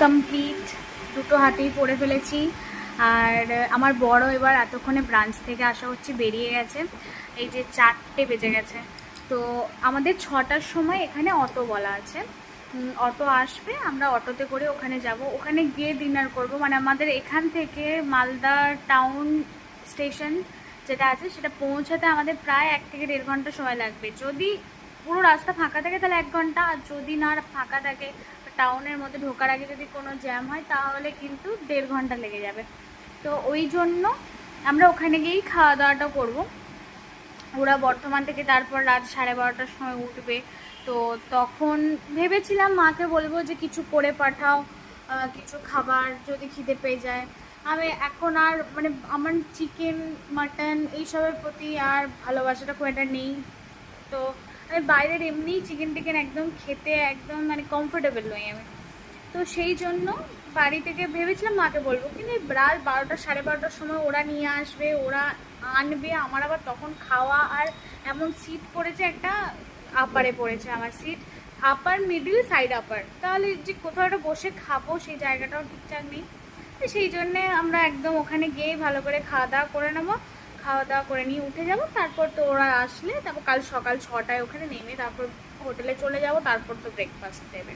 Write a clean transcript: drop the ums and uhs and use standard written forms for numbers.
Complete, দুটো হাতেই পরে ফেলেছি। আর আমার বড় এবার এতক্ষণে ব্রাঞ্চ থেকে আসা হচ্ছে, বেরিয়ে গেছে। এই যে 4টে বেজে গেছে, তো আমাদের 6টার সময় এখানে অটো বলা আছে। অটো আসবে, আমরা অটোতে করে ওখানে যাব, ওখানে গিয়ে ডিনার করব। মানে আমাদের এখান থেকে মালদা টাউন স্টেশন যেটা আছে সেটা পৌঁছাতে আমাদের প্রায় 1 থেকে 1.5 ঘন্টা সময় লাগবে। যদি পুরো রাস্তা ফাঁকা থাকে তাহলে 1 ঘন্টা, আর যদি না ফাঁকা থাকে, টাউনের মধ্যে ঢোকার আগে যদি কোনো জ্যাম হয় তাহলে কিন্তু 1.5 ঘন্টা লেগে যাবে। তো ওই জন্য আমরা ওখানে গিয়েই খাওয়া দাওয়াটা করবো। ওরা বর্ধমান থেকে তারপর রাত 12:30টার সময় উঠবে। তো তখন ভেবেছিলাম মাকে বলবো যে কিছু করে পাঠাও, কিছু খাবার যদি খিদে পেয়ে যায়। আমি এখন আর মানে আমার চিকেন মাটন এইসবের প্রতি আর ভালোবাসাটা খুব একটা নেই। তো আমি বাইরের এমনি চিকেন টিকেন একদম খেতে একদম মানে কমফোর্টেবল নই আমি। তো সেই জন্য বাড়ি থেকে ভেবেছিলাম মাকে বলবো, কিন্তু এই রাত 12টা 12:30টার সময় ওরা নিয়ে আসবে, ওরা আনবে, আমার আবার তখন খাওয়া। আর এমন সিট পড়েছে, একটা আপারে পড়েছে আমার seat, upper middle side upper, তাহলে যে কোথাও একটা বসে খাবো সেই জায়গাটাও ঠিকঠাক নেই। তো সেই জন্যে আমরা একদম ওখানে গিয়ে ভালো করে খাওয়া দাওয়া করে নেবো। খাওয়া দাওয়া করে নিয়ে উঠে যাব, তারপর তো ওরা আসলে তারপর কাল সকাল 6টায় ওখানে নেমে তারপর হোটেলে চলে যাব, তারপর তো ব্রেকফাস্ট দেবে।